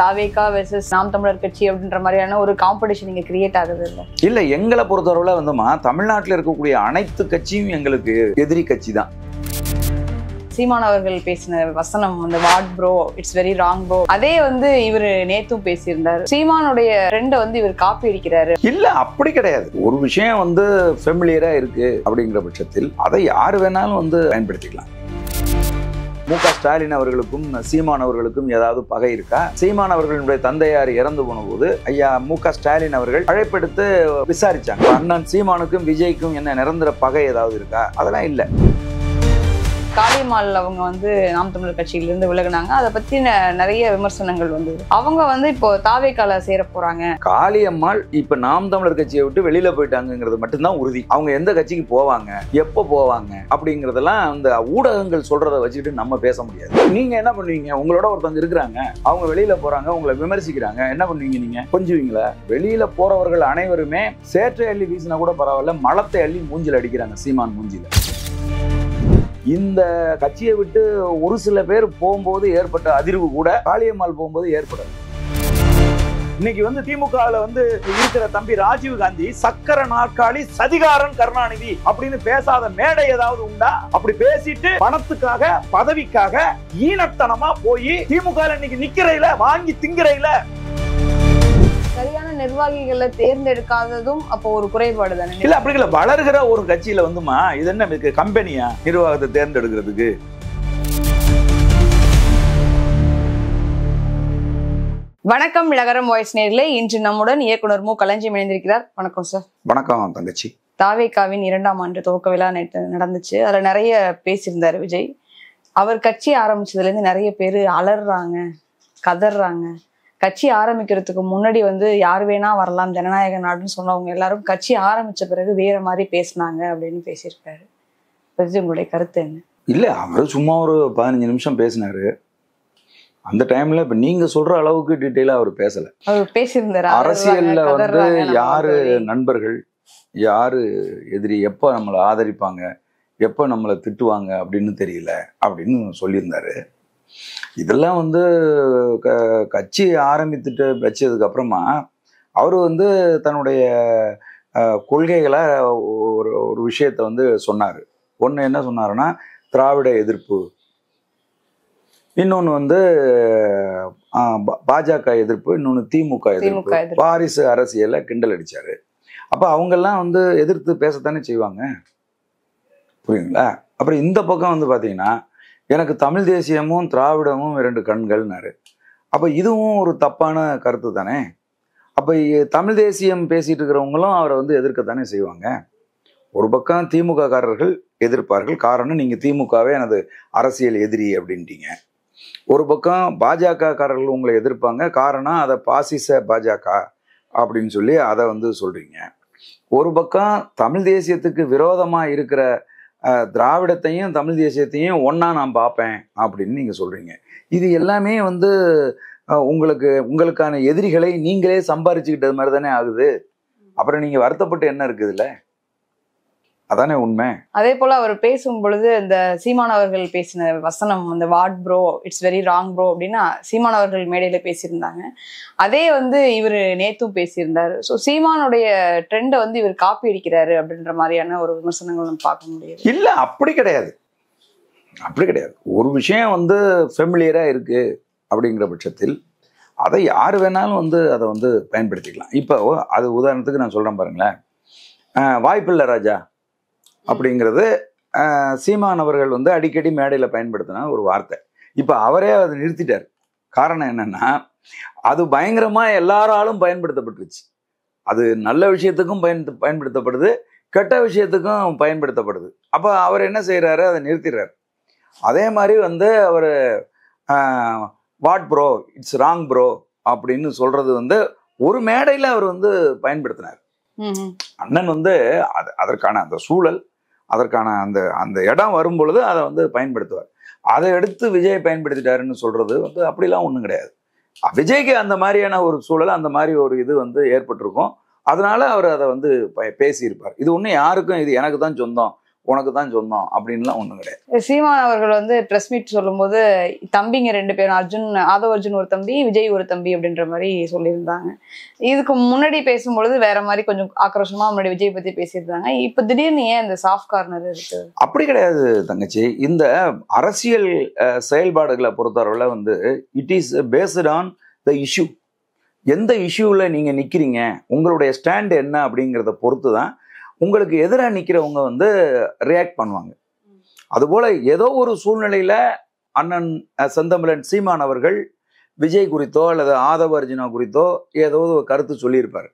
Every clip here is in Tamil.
தாவேகா வெர்சஸ் நாம் தமிழர் கட்சி அப்படின்ற மாதிரியான ஒரு காம்படிஷன் இங்க கிரியேட் ஆகுது இல்ல எங்களை பொறுத்தவரை வந்துமா தமிழ்நாட்டில் இருக்கக்கூடிய அனைத்து கட்சியும் எங்களுக்கு எதிரி கட்சி தான். சீமான் அவர்கள் பேசின வசனம் அந்த what bro it's very wrong bro, அதே இவரு நேத்தும் பேசியிருந்தாரு. சீமானுடைய ட்ரெண்டை இவர் காப்பி அடிக்கிறாரு. இல்ல அப்படி கிடையாது. ஒரு விஷயம் ஃபெமிலியரா இருக்கு அப்படிங்கிற பட்சத்தில் அதை யாரு வேணாலும் பயன்படுத்திக்கலாம். மு.க. ஸ்டாலின் அவர்களுக்கும் சீமான் அவர்களுக்கும் ஏதாவது பகை இருக்கா? சீமான் அவர்களுடைய தந்தையார் இறந்து போன போது ஐயா மு.க. ஸ்டாலின் அவர்கள் அழைப்பெடுத்து விசாரிச்சாங்க. அண்ணன் சீமானுக்கும் விஜய்க்கும் என்ன நிரந்தர பகை ஏதாவது இருக்கா? அதெல்லாம் இல்லை. காளியம்மாள் அவங்க நாம் தமிழர் கட்சியிலிருந்து விலகினாங்க. அதை பத்தி நிறைய விமர்சனங்கள் வந்தது. அவங்க இப்போ தாவேகால சேர போறாங்க. காளியம்மாள் இப்ப நாம் தமிழர் கட்சியை விட்டு வெளியில போயிட்டாங்கிறது மட்டும்தான் உறுதி. அவங்க எந்த கட்சிக்கு போவாங்க, எப்ப போவாங்க அப்படிங்கறதெல்லாம் அந்த ஊடகங்கள் சொல்றதை வச்சுக்கிட்டு நம்ம பேச முடியாது. நீங்க என்ன பண்ணுவீங்க? உங்களோட ஒருத்தவங்க இருக்கிறாங்க, அவங்க வெளியில போறாங்க, உங்களை விமர்சிக்கிறாங்க, என்ன பண்ணுவீங்க? நீங்க கொஞ்சுவீங்களா? வெளியில போறவர்கள் அனைவருமே சேற்றை அள்ளி வீசினா கூட பரவாயில்ல, மலத்தை அள்ளி மூஞ்சில அடிக்கிறாங்க. சீமான் மூஞ்சில. இந்த கட்சியை விட்டு ஒரு சில பேர் போகும்போது ஏற்பட்ட அதிர்வு கூட காளியம்மாள் போகும்போது ஏற்படாது. இன்னைக்கு திமுகவில் இருக்கிற தம்பி ராஜீவ் காந்தி சக்கர நாற்காலி சதிகாரன் கருணாநிதி அப்படின்னு பேசாத மேடை ஏதாவது உண்டா? அப்படி பேசிட்டு பணத்துக்காக பதவிக்காக ஈனத்தனமா போய் திமுக இன்னைக்கு நிக்கிறையில வாங்கி திங்கிறையில சரியான நிர்வாகிகளை தேர்ந்தெடுக்காததும் அப்போ ஒரு குறைபாடு தானே? இல்ல அப்படி இல்ல. வளர்கிற ஒரு கட்சியில இது என்ன கம்பெனியா நிர்வாகத்தை தேர்ந்தெடுக்கிறதுக்கு? வணக்கம் நகரம் வாய்ஸ் நேயர்களே, இன்று நம்முடன் இயக்குனர் மு. களஞ்சியம் இணைந்திருக்கிறார். வணக்கம் சார். வணக்கம் தங்கச்சி. தாவேகாவின் 2ஆம் ஆண்டு துவக்க விழா நேற்று நடந்துச்சு. அதுல நிறைய பேசியிருந்தாரு விஜய். அவர் கட்சி ஆரம்பிச்சதுல இருந்து நிறைய பேர் அலறாங்க, கதறாங்க. கட்சி ஆரம்பிக்கிறதுக்கு முன்னாடி யார் வேணா வரலாம், ஜனநாயக நாடுன்னு சொன்னவங்க எல்லாரும் கட்சி ஆரம்பிச்ச பிறகு வேற மாதிரி பேசினாங்க அப்படின்னு பேசியிருக்காரு. உங்களுடைய கருத்து என்ன? இல்ல அவரு சும்மா ஒரு 15 நிமிஷம் பேசினாரு. அந்த டைம்ல இப்ப நீங்க சொல்ற அளவுக்கு டீட்டெயிலா அவர் பேசல. அவர் பேசியிருந்தாரு. அரசியல்ல யாரு நண்பர்கள், யாரு எதிரி, எப்ப நம்மளை ஆதரிப்பாங்க, எப்ப நம்மளை திட்டுவாங்க அப்படின்னு தெரியல அப்படின்னு சொல்லியிருந்தாரு. இதெல்லாம் கட்சி ஆரம்பித்துட்டு வச்சதுக்கு அப்புறமா அவரு தன்னுடைய கொள்கைகளை ஒரு விஷயத்த சொன்னாரு. ஒண்ணு என்ன சொன்னாருன்னா திராவிட எதிர்ப்பு, இன்னொன்னு பாஜக எதிர்ப்பு, இன்னொன்னு திமுக எதிர்ப்பு, வாரிசு அரசியலை கிண்டல் அடிச்சாரு. அப்ப அவங்கெல்லாம் எதிர்த்து பேசத்தானே செய்வாங்க, புரியுங்களா? அப்புறம் இந்த பக்கம் பாத்தீங்கன்னா எனக்கு தமிழ் தேசியமும் திராவிடமும் 2 கண்கள்னாரு. அப்ப இதுவும் ஒரு தப்பான கருத்து தானே? அப்ப தமிழ் தேசியம் பேசிட்டு இருக்கிறவங்களும் அவரை எதிர்க்கத்தானே செய்வாங்க. ஒரு பக்கம் திமுக காரர்கள் எதிர்ப்பார்கள், காரணம் நீங்க திமுகவே எனது அரசியல் எதிரி அப்படின்ட்டீங்க. ஒரு பக்கம் பாஜக காரர்கள் உங்களை எதிர்ப்பாங்க, காரணம் அதை பாசிச பாஜக அப்படின்னு சொல்லி அதை சொல்றீங்க. ஒரு பக்கம் தமிழ் தேசியத்துக்கு விரோதமா இருக்கிற திராவிடத்தையும் தமிழ் தேசியத்தையும் ஒன்னா நான் பார்ப்பேன் அப்படின்னு நீங்க சொல்றீங்க. இது எல்லாமே உங்களுக்கான எதிரிகளை நீங்களே சம்பாரிச்சுக்கிட்டது மாதிரி தானே ஆகுது. அப்புறம் நீங்க வருத்தப்பட்டு என்ன இருக்குதுல்ல? அதானே உண்மை. அதே போல அவர் பேசும் பொழுது இந்த சீமான் அவர்கள் பேசின வசனம் அந்த what bro it's very wrong bro அப்படின்னா சீமான் அவர்கள் மேடையில பேசியிருந்தாங்க. அதே இவரு நேத்தும் பேசியிருந்தாரு. ஸோ சீமானுடைய ட்ரெண்டை இவர் காப்பி அடிக்கிறாரு அப்படின்ற மாதிரியான ஒரு விமர்சனங்கள் நம்ம பார்க்க முடியும். இல்ல அப்படி கிடையாது. அப்படி கிடையாது. ஒரு விஷயம் ஃபெமிலியரா இருக்கு அப்படிங்கிற பட்சத்தில் அதை யாரு வேணாலும் அதை பயன்படுத்திக்கலாம். இப்போ அது உதாரணத்துக்கு நான் சொல்றேன் பாருங்களேன். வாய்ப்பில்லை ராஜா அப்படிங்கிறது சீமான் அவர்கள் அடிக்கடி மேடையில பயன்படுத்தின ஒரு வார்த்தை. இப்ப அவரே அதை நிறுத்திட்டார். காரணம் என்னன்னா அது பயங்கரமா எல்லாராலும் பயன்படுத்தப்பட்டுருச்சு. அது நல்ல விஷயத்துக்கும் பயன்படுத்தப்படுது, கெட்ட விஷயத்துக்கும் பயன்படுத்தப்படுது. அப்ப அவர் என்ன செய்யறாரு? அதை நிறுத்திடுறாரு. அதே மாதிரி அவர் what bro it's wrong bro அப்படின்னு சொல்றது ஒரு மேடையில அவர் பயன்படுத்தினார். அண்ணன் அதற்கான அந்த சூழல், அதற்கான அந்த அந்த இடம் வரும் பொழுது அதை பயன்படுத்துவார். அதை எடுத்து விஜய் பயன்படுத்திட்டாருன்னு சொல்றது அப்படிலாம் ஒன்றும் கிடையாது. விஜய்க்கு அந்த மாதிரியான ஒரு சூழல், அந்த மாதிரி ஒரு இது ஏற்பட்டிருக்கும். அதனால அவர் அதை பேசியிருப்பார். இது ஒன்றும் யாருக்கும் இது எனக்கு தான் சொந்தம், உனக்கு தான் சொந்தம் அப்படின்லாம் ஒண்ணும் கிடையாது. சீமான் அவர்கள் வந்து பிரஸ் மீட் சொல்லும்போது தம்பிங்க 2 பேரும், ஆதவ அர்ஜுன் ஒரு தம்பி, விஜய் ஒரு தம்பி அப்படின்ற மாதிரி சொல்லியிருந்தாங்க. இதுக்கு முன்னாடி பேசும்பொழுது வேற மாதிரி கொஞ்சம் ஆக்ரோஷமா முன்னாடி விஜய் பத்தி பேசியிருந்தாங்க. இப்ப திடீர்னு ஏன் இந்த சாஃப்ட் கார்னர் இருக்கு? அப்படி கிடையாது தங்கச்சி. இந்த அரசியல் செயல்பாடுகளை பொறுத்தவரையில வந்து it is based on the issue. எந்த இஷ்யூல நீங்க நிக்கிறீங்க, உங்களுடைய ஸ்டாண்ட் என்ன அப்படிங்கிறத பொறுத்து தான் உங்களுக்கு எதிராக நிக்கிறவங்க வந்து ரியாக்ட் பண்ணுவாங்க. அதுபோல ஏதோ ஒரு சூழ்நிலையில அண்ணன் செந்தமிழன் சீமான் அவர்கள் விஜய் குறித்தோ அல்லது ஆதவ அர்ஜுனா குறித்தோ ஏதோ ஒரு கருத்து சொல்லியிருப்பாரு.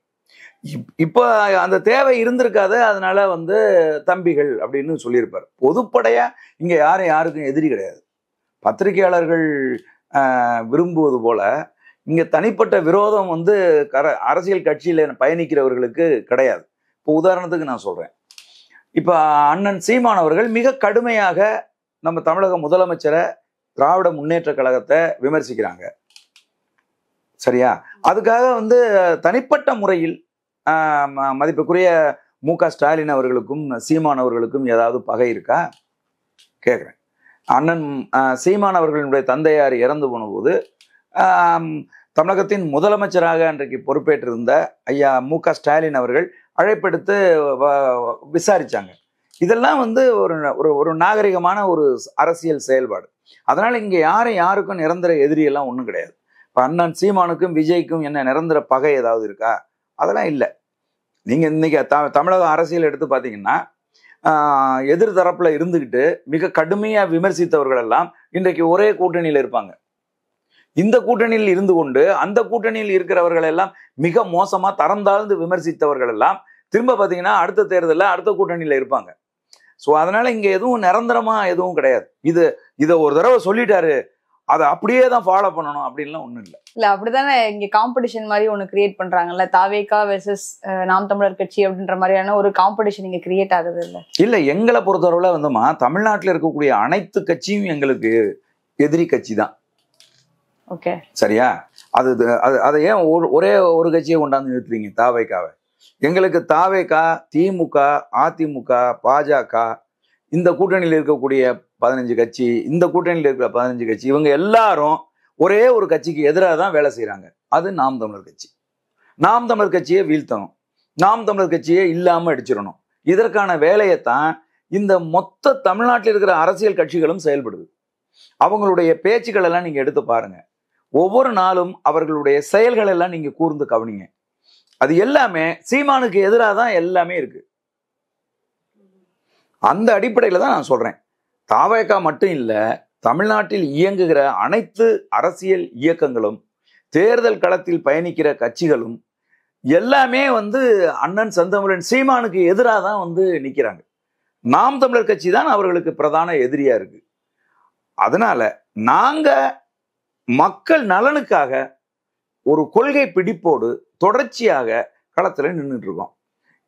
இப்போ அந்த தேவை இருந்திருக்காது, அதனால வந்து தம்பிகள் அப்படின்னு சொல்லியிருப்பாரு. பொதுப்படையா இங்க யாருக்கும் எதிரி கிடையாது. பத்திரிகையாளர்கள் விரும்புவது போல இங்க தனிப்பட்ட விரோதம் வந்து அரசியல் கட்சியில பயணிக்கிறவர்களுக்கு கிடையாது. இப்போ உதாரணத்துக்கு நான் சொல்றேன், இப்ப அண்ணன் சீமான் அவர்கள் மிக கடுமையாக நம்ம தமிழக முதலமைச்சரை, திராவிட முன்னேற்ற கழகத்தை விமர்சிக்கிறாங்க. சரியா? அதுக்காக வந்து தனிப்பட்ட முறையில் மதிப்புக்குரிய மு.க. ஸ்டாலின் அவர்களுக்கும் சீமான் அவர்களுக்கும் ஏதாவது பகை இருக்கா கேட்குறேன். அண்ணன் சீமான் அவர்களுடைய தந்தையார் இறந்து போன போது தமிழகத்தின் முதலமைச்சராக அன்றைக்கு பொறுப்பேற்றிருந்த ஐயா மு.க. ஸ்டாலின் அவர்கள் அழைப்பெடுத்து விசாரிச்சாங்க. இதெல்லாம் வந்து ஒரு நாகரிகமான ஒரு அரசியல் செயல்பாடு. அதனால இங்க யாருக்கும் நிரந்தர எதிரியெல்லாம் ஒன்றும் கிடையாது. இப்போ அண்ணன் சீமானுக்கும் விஜய்க்கும் என்ன நிரந்தர பகை ஏதாவது இருக்கா? அதெல்லாம் இல்லை. நீங்க இன்னைக்கு தமிழக அரசியல் எடுத்து பார்த்தீங்கன்னா எதிர்தரப்புல இருந்துகிட்டு மிக கடுமையா விமர்சித்தவர்கள் எல்லாம் இன்றைக்கு ஒரே கூட்டணியில இருப்பாங்க. இந்த கூட்டணியில் இருந்து கொண்டு அந்த கூட்டணியில் இருக்கிறவர்கள் எல்லாம் மிக மோசமா தரம் தாழ்ந்து விமர்சித்தவர்கள் எல்லாம் திரும்ப பாத்தீங்கன்னா அடுத்த தேர்தலில் அடுத்த கூட்டணியில இருப்பாங்க. ஸோ அதனால இங்க எதுவும் நிரந்தரமா எதுவும் கிடையாது. இதை ஒரு தடவை சொல்லிட்டாரு, அதை அப்படியே தான் ஃபாலோ பண்ணணும் அப்படின்லாம் ஒண்ணும் இல்லை. இல்ல அப்படித்தானே இங்க காம்படிஷன் மாதிரி ஒண்ணு கிரியேட் பண்றாங்கல்ல, தாவேகா வெர்சஸ் நாம் தமிழர் கட்சி அப்படின்ற மாதிரியான ஒரு காம்படிஷன் இங்க கிரியேட் ஆகுது இல்ல? இல்ல, எங்களை பொறுத்தவரை வந்துமா தமிழ்நாட்டில் இருக்கக்கூடிய அனைத்து கட்சியும் எங்களுக்கு எதிரி கட்சி தான். ஓகே, சரியா? அதை ஏன் ஒரே ஒரு கட்சியை கொண்டாந்து நிறுத்துறீங்க தாவேகாவை? எங்களுக்கு தாவேகா, திமுக, அதிமுக, பாஜக, இந்த கூட்டணியில் இருக்கக்கூடிய 15 கட்சி, இந்த கூட்டணியில் இருக்கிற 15 கட்சி, இவங்க எல்லாரும் ஒரே ஒரு கட்சிக்கு எதிராக தான் வேலை செய்யறாங்க. அது நாம் தமிழர் கட்சி. நாம் தமிழர் கட்சியை வீழ்த்தணும், நாம் தமிழர் கட்சியை இல்லாம அடிச்சிடணும். இதற்கான வேலையைத்தான் இந்த மொத்த தமிழ்நாட்டில் இருக்கிற அரசியல் கட்சிகளும் செயல்படுது. அவங்களுடைய பேச்சுக்கள் எல்லாம் நீங்க எடுத்து பாருங்க. ஒவ்வொரு நாளும் அவர்களுடைய செயல்கள் எல்லாம் நீங்க கூர்ந்து கவனிங்க. அது எல்லாமே சீமானுக்கு எதிராக தான் எல்லாமே இருக்கு. அந்த அடிப்படையில தான் நான் சொல்றேன், தாவேகா மட்டும் இல்ல, தமிழ்நாட்டில் இயங்குகிற அனைத்து அரசியல் இயக்கங்களும், தேர்தல் களத்தில் பயணிக்கிற கட்சிகளும் எல்லாமே வந்து அண்ணன் செந்தமிழன் சீமானுக்கு எதிராக தான் வந்து நிக்கிறாங்க. நாம் தமிழர் கட்சி தான் அவர்களுக்கு பிரதான எதிரியா இருக்கு. அதனால நாங்க மக்கள் நலனுக்காக ஒரு கொள்கை பிடிப்போடு தொடர்ச்சியாக களத்துல நின்றுட்டு இருக்கோம்.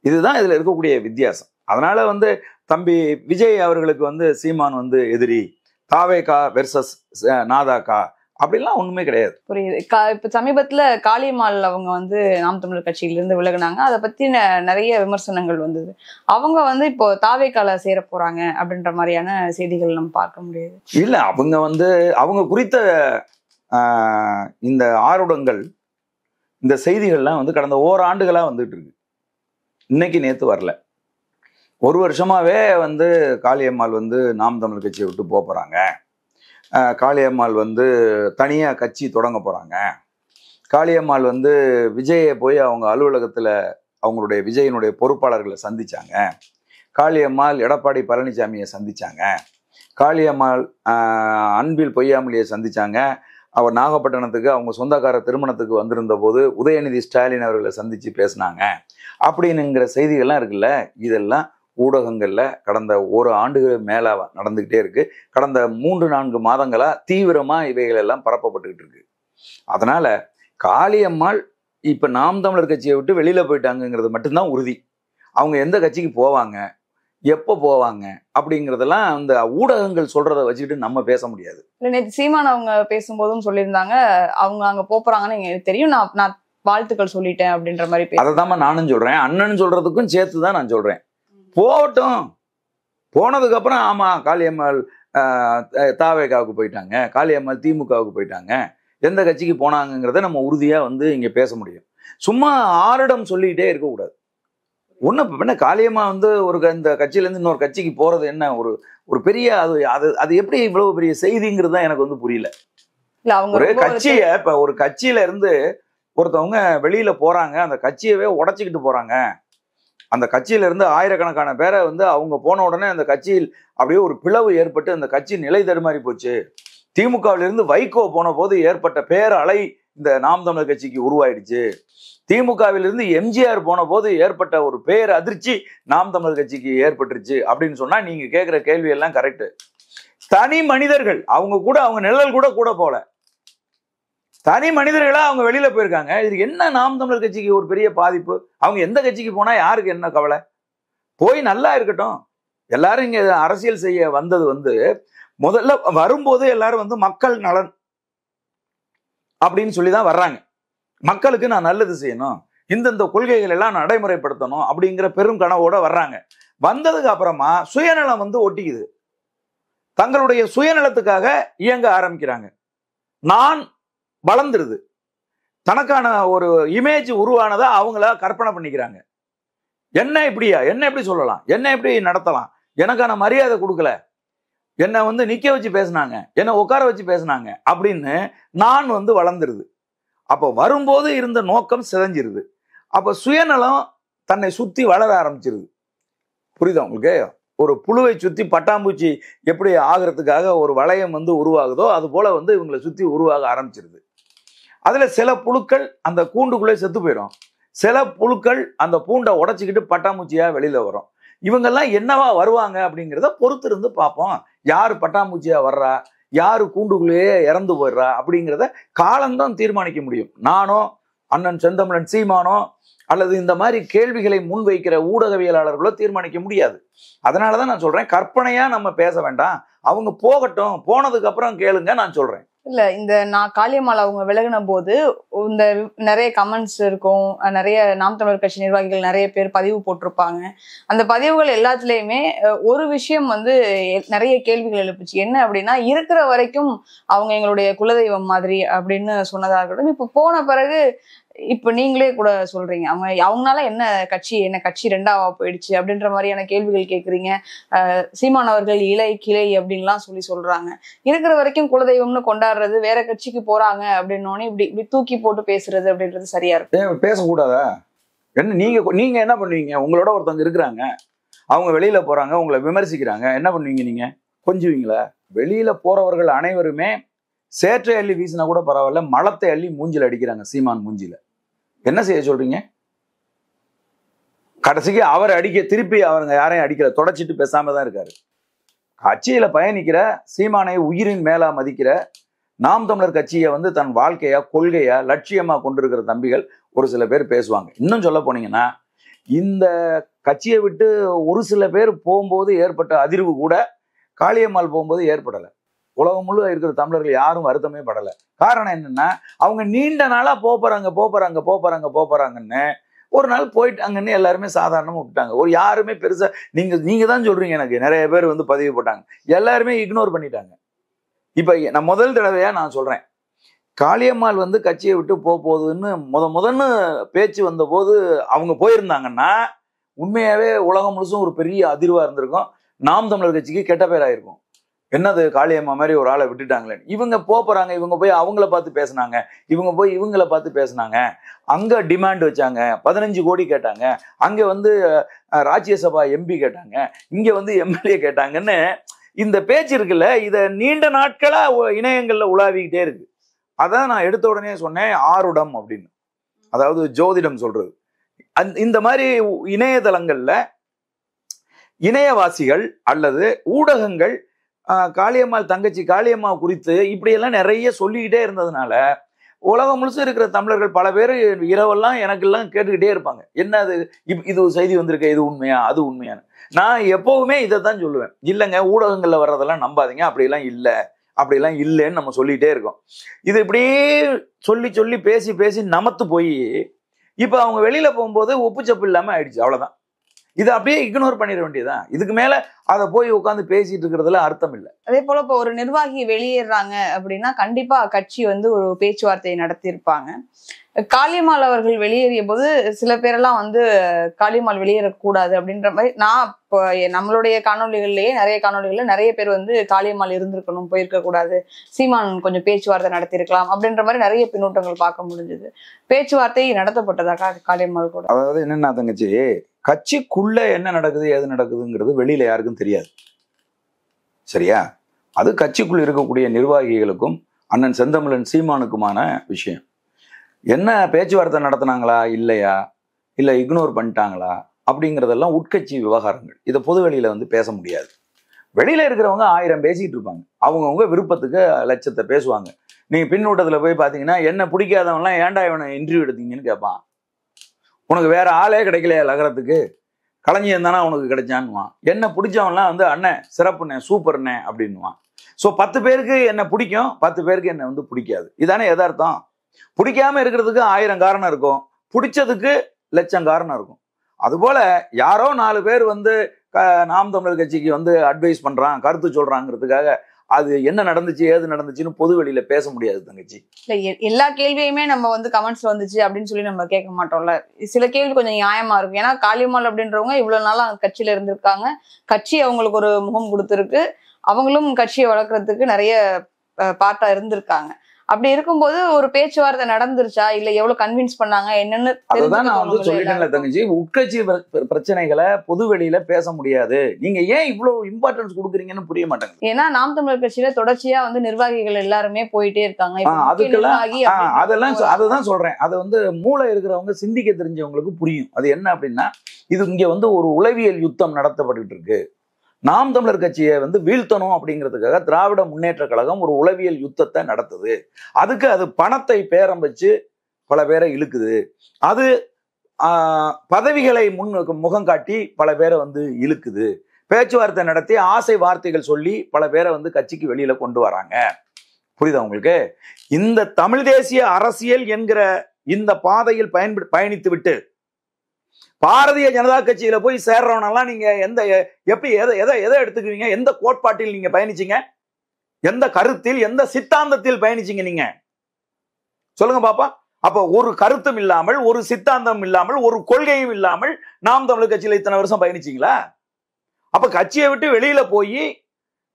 இதுதான் இதுல இருக்கக்கூடிய வித்தியாசம். அதனால வந்து தம்பி விஜய் அவர்களுக்கு வந்து சீமான் வந்து எதிரி, தாவேகா வெர்சஸ் நாதாகா அப்படிலாம் ஒண்ணுமே கிடையாது. புரியுது. இப்ப சமீபத்துல காளியம்மாள் அவங்க வந்து நாம் தமிழர் கட்சியிலிருந்து விலகுனாங்க. அதை பத்தி நிறைய விமர்சனங்கள் வந்தது. அவங்க வந்து இப்போ தாவேகால சேர போறாங்க அப்படின்ற மாதிரியான செய்திகள் நம்ம பார்க்க முடியுது. இல்ல, அவங்க குறித்த இந்த ஆருடங்கள், இந்த செய்திகள்லாம் வந்து கடந்த ஓராண்டுகளா வந்துட்டு இருக்கு. இன்னைக்கு நேத்து வரல. ஒரு வருஷமாவே வந்து காளியம்மாள் வந்து நாம் தமிழர் கட்சியை விட்டு போறாங்க, காளியம்மாள் வந்து தனியா கட்சி தொடங்க போறாங்க, காளியம்மாள் வந்து விஜயை போய் அவங்க அலுவலகத்துல அவங்களுடைய விஜயனுடைய பொறுப்பாளர்களை சந்திச்சாங்க, காளியம்மாள் எடப்பாடி பழனிசாமியை சந்திச்சாங்க, காளியம்மாள் அன்பில் பொய்யாமொழியை சந்திச்சாங்க, அவர் நாகப்பட்டினத்துக்கு அவங்க சொந்தக்கார திருமணத்துக்கு வந்திருந்த போது உதயநிதி ஸ்டாலின் அவர்களை சந்திச்சு பேசினாங்க அப்படின்னுங்கிற செய்திகள்லாம் இருக்குல்ல. இதெல்லாம் ஊடகங்கள்ல கடந்த ஒரு ஆண்டுகள் மேல நடந்துகிட்டே இருக்கு. கடந்த 3-4 மாதங்களா தீவிரமா இவைகள் எல்லாம் பரப்பப்பட்டுக்கிட்டு இருக்கு. அதனால காளியம்மாள் இப்ப நாம் தமிழர் கட்சியை விட்டு வெளியில போயிட்டாங்கிறது மட்டும்தான் உறுதி. அவங்க எந்த கட்சிக்கு போவாங்க, எப்போ போவாங்க அப்படிங்கிறதெல்லாம் அந்த ஊடகங்கள் சொல்றதை வச்சுக்கிட்டு நம்ம பேச முடியாது. நேற்று சீமான் அவங்க பேசும்போதும் சொல்லியிருந்தாங்க, அவங்க அங்க போறாங்கன்னு எனக்கு தெரியும், நான் வாழ்த்துக்கள் சொல்லிட்டேன் அப்படின்ற மாதிரி. அதை தான் நானும் சொல்றேன், அண்ணன் சொல்றதுக்கும் சேர்த்துதான் நான் சொல்றேன். போகட்டும், போனதுக்கு அப்புறம் ஆமா காளியம்மாள் தாவேகாவுக்கு போயிட்டாங்க, காளியம்மாள் திமுகவுக்கு போயிட்டாங்க, எந்த கட்சிக்கு போனாங்கிறத நம்ம உறுதியா வந்து இங்க பேச முடியும். சும்மா ஆரிடம் சொல்லிக்கிட்டே இருக்கக்கூடாது. ஒண்ணு என்ன காளியம்மா வந்து இந்த கட்சியில இருந்து இன்னொரு கட்சிக்கு போறது என்ன ஒரு பெரிய அது எப்படி இவ்வளவு பெரிய செய்திங்கிறது தான் எனக்கு வந்து புரியல. இல்ல அவங்க ஒரு கட்சிய இப்ப ஒரு கட்சியில இருந்து ஒருத்தவங்க வெளியில போறாங்க, அந்த கட்சியவே உடைச்சுக்கிட்டு போறாங்க. அந்த கட்சியில இருந்து ஆயிரக்கணக்கான பேரை வந்து அவங்க போன உடனே அந்த கட்சியில் அப்படியே ஒரு பிளவு ஏற்பட்டு அந்த கட்சி நிலை தடுமாறி போச்சு. திமுகவிலிருந்து வைகோ போன போது ஏற்பட்ட பேரலை இந்த நாம் தமிழர் கட்சிக்கு உருவாயிடுச்சு. திமுகவிலிருந்து எம்ஜிஆர் போன போது ஏற்பட்ட ஒரு பேர் அதிர்ச்சி நாம் தமிழர் கட்சிக்கு ஏற்பட்டுருச்சு அப்படின்னு சொன்னா நீங்க கேட்கிற கேள்வி எல்லாம் கரெக்ட். தனி மனிதர்கள் அவங்க நிழல் கூட போல தனி மனிதர்களா அவங்க வெளியில போயிருக்காங்க. இதுக்கு என்ன நாம் தமிழர் கட்சிக்கு ஒரு பெரிய பாதிப்பு? அவங்க எந்த கட்சிக்கு போனா யாருக்கு என்ன கவலை? போய் நல்லா இருக்கட்டும். எல்லாரும் இங்க அரசியல் செய்ய வந்தது வந்து முதல்ல வரும்போது எல்லாரும் வந்து மக்கள் நலன் அப்படின்னு சொல்லிதான் வர்றாங்க. மக்களுக்கு நான் நல்லது செய்யணும், இந்த கொள்கைகள் எல்லாம் நடைமுறைப்படுத்தணும் அப்படிங்கிற பெரும் கனவோட வர்றாங்க. வந்ததுக்கு அப்புறமா சுயநலம் வந்து ஒட்டிக்குது. தங்களுடைய சுயநலத்துக்காக இயங்க ஆரம்பிக்கிறாங்க. நான் வளர்ந்துருது. தனக்கான ஒரு இமேஜ் உருவானதை அவங்கள கற்பனை பண்ணிக்கிறாங்க. என்ன இப்படியா, என்ன எப்படி சொல்லலாம், என்ன எப்படி நடத்தலாம், எனக்கான மரியாதை கொடுக்கல, என்னை வந்து நிக்க வச்சு பேசினாங்க, என்னை உட்கார வச்சு பேசினாங்க அப்படின்னு நான் வந்து வளர்ந்துருது. அப்போ வரும்போது இருந்த நோக்கம் சிதைஞ்சிருது. அப்போ சுயநலம் தன்னை சுத்தி வளர ஆரம்பிச்சிருது. புரியுதா உங்களுக்கு? ஒரு புழுவை சுத்தி பட்டாம்பூச்சி எப்படி ஆகிறதுக்காக ஒரு வளையம் வந்து உருவாகுதோ அது போல வந்து இவங்களை சுத்தி உருவாக ஆரம்பிச்சிருது. அதுல சில புழுக்கள் அந்த கூண்டுக்குள்ளே செத்து போயிடும், சில புழுக்கள் அந்த பூண்டை உடைச்சிக்கிட்டு பட்டாம்பூச்சியா வெளியில வரும். இவங்கெல்லாம் என்னவா வருவாங்க அப்படிங்கிறத பொறுத்து இருந்து பார்ப்போம். யாரு பட்டாம்பூச்சியா வர்றா, யாரு கூண்டுக்குள்ளேயே இறந்து போயிடுறா அப்படிங்கிறத காலம்தான் தீர்மானிக்க முடியும். நானோ அண்ணன் செந்தமிழன் சீமானோ அல்லது இந்த மாதிரி கேள்விகளை முன்வைக்கிற ஊடகவியலாளர்களோ தீர்மானிக்க முடியாது. அதனாலதான் நான் சொல்றேன், கற்பனையா நம்ம பேச வேண்டாம், அவங்க போகட்டும், போனதுக்கு அப்புறம் கேளுங்க நான் சொல்றேன். இல்ல இந்த நான் காளியம்மாள் அவங்க விலகின போது இந்த நிறைய கமெண்ட்ஸ் இருக்கும், நிறைய நாம் தமிழர் கட்சி நிர்வாகிகள் நிறைய பேர் பதிவு போட்டிருப்பாங்க. அந்த பதிவுகள் எல்லாத்துலயுமே ஒரு விஷயம் வந்து நிறைய கேள்விகள் எழுப்புச்சு. என்ன அப்படின்னா, இருக்கிற வரைக்கும் அவங்க எங்களுடைய குலதெய்வம் மாதிரி அப்படின்னு சொன்னதாகட்டும், இப்ப போன பிறகு இப்ப நீங்களே கூட சொல்றீங்க அவங்களால என்ன கட்சி ரெண்டாவா போயிடுச்சு அப்படின்ற மாதிரியான கேள்விகள் கேட்குறீங்க. சீமான் அவர்கள் இலை கிளை அப்படின்லாம் சொல்றாங்க. இருக்கிற வரைக்கும் குலதெய்வம்னு கொண்டாடுறது, வேற கட்சிக்கு போறாங்க அப்படின்னோடனே இப்படி தூக்கி போட்டு பேசுறது அப்படின்றது சரியா இருக்கு? பேசக்கூடாதா? என்ன நீங்க என்ன பண்ணுவீங்க? உங்களோட ஒருத்தவங்க இருக்கிறாங்க, அவங்க வெளியில போறாங்க, உங்களை விமர்சிக்கிறாங்க, என்ன பண்ணுவீங்க? நீங்க கொஞ்சுவீங்களா? வெளியில போறவர்கள் அனைவருமே சேற்றை அள்ளி வீசினா கூட பரவாயில்ல, மலத்தை அள்ளி மூஞ்சில அடிக்கிறாங்க. சீமான் மூஞ்சில என்ன செய்ய சொல்றீங்க? கடைசிக்கு அவர் திருப்பி அவங்க யாரையும் அடிக்கல, தொடச்சிட்டு பேசாம தான் இருக்காரு. கட்சியில பயணிக்கிற சீமானை உயிரின் மேலா மதிக்கிற நாம் தமிழர் கட்சியை வந்து தன் வாழ்க்கையா கொள்கையா லட்சியமா கொண்டிருக்கிற தம்பிகள் ஒரு சில பேர் பேசுவாங்க. இன்னும் சொல்ல போனீங்கன்னா, இந்த கட்சியை விட்டு ஒரு சில பேர் போகும்போது ஏற்பட்ட அதிர்வு கூட காளியம்மாள் போகும்போது ஏற்படலை. உலகம் முழுவதும் இருக்கிற தமிழர்கள் யாரும் வருத்தமே படலை. காரணம் என்னன்னா, அவங்க நீண்ட நாளா போறாங்கன்னு ஒரு நாள் போயிட்டாங்கன்னு எல்லாருமே சாதாரணமா விட்டுட்டாங்க. யாருமே பெருசா நீங்க தான் சொல்றீங்க, எனக்கு நிறைய பேர் வந்து பதிவு போட்டாங்க, எல்லாருமே இக்னோர் பண்ணிட்டாங்க. இப்ப நான் முதல் தடவையா நான் சொல்றேன், காளியம்மாள் வந்து கட்சியை விட்டு போகுதுன்னு முதன்னு பேச்சு வந்த போது அவங்க போயிருந்தாங்கன்னா உண்மையாவே உலகம் முழுசும் ஒரு பெரிய அதிர்வா இருந்திருக்கும். நாம் தமிழர் கட்சிக்கு கெட்ட பேராயிருக்கும். என்னது காளியம்மா மாதிரி ஒரு ஆளை விட்டுட்டாங்களே. இவங்க போறாங்க, இவங்க போய் அவங்கள பார்த்து பேசினாங்க, இவங்க போய் இவங்கள பார்த்து பேசினாங்க, அங்க டிமாண்ட் வச்சாங்க, 15 கோடி கேட்டாங்க, அங்க வந்து ராஜ்யசபா எம்பி கேட்டாங்க, இங்க வந்து எம்எல்ஏ கேட்டாங்கன்னு இந்த பேச்சு இருக்குல்ல, இத நீண்ட நாட்களா இணையங்கள்ல உலாவிக்கிட்டே இருக்கு. அதான் நான் எடுத்த உடனே சொன்னேன் ஆருடம் அப்படின்னு, அதாவது ஜோதிடம் சொல்றது. இந்த மாதிரி இணையதளங்கள்ல இணையவாசிகள் அல்லது ஊடகங்கள் காளியம்மாள் தங்கச்சி காளியம்மா குறித்து இப்படியெல்லாம் நிறைய சொல்லிக்கிட்டே இருந்ததுனால உலகம் முழுசும் இருக்கிற தமிழர்கள் பல பேர் இரவெல்லாம் எனக்கெல்லாம் கேட்டுக்கிட்டே இருப்பாங்க, என்ன அது இது செய்தி வந்திருக்க, இது உண்மையா அது உண்மையான்னு. நான் எப்பவுமே இதை தான் சொல்லுவேன், இல்லைங்க ஊடகங்கள்ல வர்றதெல்லாம் நம்பாதீங்க, அப்படியெல்லாம் இல்லைன்னு நம்ம சொல்லிட்டே இருக்கோம். இது இப்படியே சொல்லி பேசி நமத்து போய் இப்ப அவங்க வெளியில போகும்போது உப்பு சப்பு இல்லாம ஆயிடுச்சு, அவ்வளவுதான். இதை அப்படியே இக்னோர் பண்ணிட வேண்டியதுதான். இதுக்கு மேல அதை போய் உட்காந்து பேசிட்டு இருக்கிறதுல அர்த்தம் இல்லை. அதே போல இப்போ ஒரு நிர்வாகி வெளியேறாங்க அப்படின்னா கண்டிப்பா கட்சி வந்து ஒரு பேச்சுவார்த்தையை நடத்தியிருப்பாங்க. காளியம்மாள் அவர்கள் வெளியேறிய போது சில பேரெல்லாம் வந்து காளியம்மாள் வெளியேறக்கூடாது அப்படின்ற மாதிரி, நான் இப்போ நம்மளுடைய காணொலிகள்லயே நிறைய பேர் வந்து காளியம்மாள் இருந்திருக்கணும், போயிருக்க கூடாது, சீமான் கொஞ்சம் பேச்சுவார்த்தை நடத்திருக்கலாம் அப்படின்ற மாதிரி நிறைய பின்னூட்டங்கள் பார்க்க முடிஞ்சது. பேச்சுவார்த்தை நடத்தப்பட்டதா காளியம்மாள் கூட? அதாவது என்னன்னா தங்கச்சி, கட்சிக்குள்ள என்ன நடக்குது ஏது நடக்குதுங்கிறது வெளியில யாருக்கும் தெரியாது, சரியா? அது கட்சிக்குள்ள இருக்கக்கூடிய நிர்வாகிகளுக்கும் அண்ணன் செந்தமிழன் சீமானுக்குமான விஷயம். என்ன பேச்சுவார்த்தை நடத்தினாங்களா இல்லையா, இல்லை இக்னோர் பண்ணிட்டாங்களா அப்படிங்கிறதெல்லாம் உட்கட்சி விவகாரங்கள். இதை பொது வெளியில வந்து பேச முடியாது. வெளியில இருக்கிறவங்க 1000 பேசிட்டு இருப்பாங்க, அவங்கவுங்க விருப்பத்துக்கு லட்சத்தை பேசுவாங்க. நீங்க பின்னூட்டத்துல போய் பாத்தீங்கன்னா, என்ன பிடிக்காதவன்லாம் ஏன்டா இவனை இன்டர்வியூ எடுத்தீங்கன்னு கேட்பான். உனக்கு வேற ஆளே கிடைக்கலையா லகரத்துக்கு, களஞ்சியம் தானே உனக்கு கிடைச்சான்னுவான். என்ன பிடிச்சவன்லாம் வந்து அண்ணன் சிறப்புண்ணே சூப்பர்ண்ணே அப்படின்னுவான். ஸோ 10 பேருக்கு என்ன பிடிக்கும், 10 பேருக்கு என்ன வந்து பிடிக்காது. இதானே எதார்த்தம். பிடிக்காம இருக்கிறதுக்கு 1000 காரணம் இருக்கும், பிடிச்சதுக்கு லட்சம் காரணம் இருக்கும். அதுபோல யாரோ 4 பேர் வந்து நாம் தமிழர் கட்சிக்கு வந்து அட்வைஸ் பண்றான், கருத்து சொல்றாங்கிறதுக்காக அது என்ன நடந்துச்சு ஏது நடந்துச்சுன்னு பொது வெளியில பேச முடியாது தங்கச்சி. இல்ல எல்லா கேள்வியுமே நம்ம வந்து கமெண்ட்ஸ்ல வந்துச்சு அப்படின்னு சொல்லி நம்ம கேட்க மாட்டோம்ல. சில கேள்வி கொஞ்சம் நியாயமா இருக்கும். ஏன்னா காளியம்மாள் அப்படின்றவங்க இவ்வளவு நாளா கட்சியில இருந்திருக்காங்க, கட்சி அவங்களுக்கு ஒரு முகம் கொடுத்துருக்கு, அவங்களும் கட்சியை வளர்க்கறதுக்கு நிறைய பார்ட்டா இருந்திருக்காங்க. அப்படி இருக்கும்போது ஒரு பேச்சுவார்த்தை நடந்துருச்சா, இல்ல எவ்வளவு கன்வின்ஸ் பண்ணாங்க என்னன்னு அதுதான் நான் வந்து சொல்லிட்டேன்ல தங்கச்சி. உட்கட்சி பிரச்சனைகளை பொது வெளியில பேச முடியாது. நீங்க ஏன் இவ்வளவு இம்பார்ட்டன்ஸ் கொடுக்குறீங்கன்னு புரிய மாட்டாங்க. ஏன்னா நாம் தமிழர் கட்சியில தொடர்ச்சியா வந்து நிர்வாகிகள் எல்லாருமே போயிட்டே இருக்காங்க. அதுதான் சொல்றேன். அது வந்து மூளை இருக்கிறவங்க சிந்திக்க தெரிஞ்சவங்களுக்கு புரியும். அது என்ன அப்படின்னா, இது இங்க வந்து ஒரு உளவியல் யுத்தம் நடத்தப்பட்டு இருக்கு. நாம் தமிழர் கட்சியை வந்து வீழ்த்தணும் அப்படிங்கிறதுக்காக திராவிட முன்னேற்ற கழகம் ஒரு உளவியல் யுத்தத்தை நடத்துது. அதுக்கு அது பணத்தை பேரம் வச்சு பல பேரை இழுக்குது. அது பதவிகளை முகம் காட்டி பல பேரை வந்து இழுக்குது. பேச்சுவார்த்தை நடத்தி ஆசை வார்த்தைகள் சொல்லி பல பேரை வந்து கட்சிக்கு வெளியில கொண்டு வராங்க. புரியுதா உங்களுக்கு? இந்த தமிழ் தேசிய அரசியல் என்கிற இந்த பாதையில் பயணித்து விட்டு பாரதிய ஜனதா கட்சியில போய் சேர்றவனெல்லாம் நீங்க எப்படி எதை எடுத்துக்குவீங்க? எந்த கோட்பாட்டில் நீங்க பயணிச்சீங்க? எந்த கருத்தில் எந்த சித்தாந்தத்தில் பயணிச்சீங்க நீங்க சொல்லுங்க பாப்பா. அப்ப ஒரு கருத்தும் இல்லாமல், ஒரு சித்தாந்தம் இல்லாமல், ஒரு கொள்கையும் இல்லாமல் நாம் தமிழர் கட்சியில இத்தனை வருஷம் பயணிச்சீங்களா? அப்ப கட்சியை விட்டு வெளியில போய்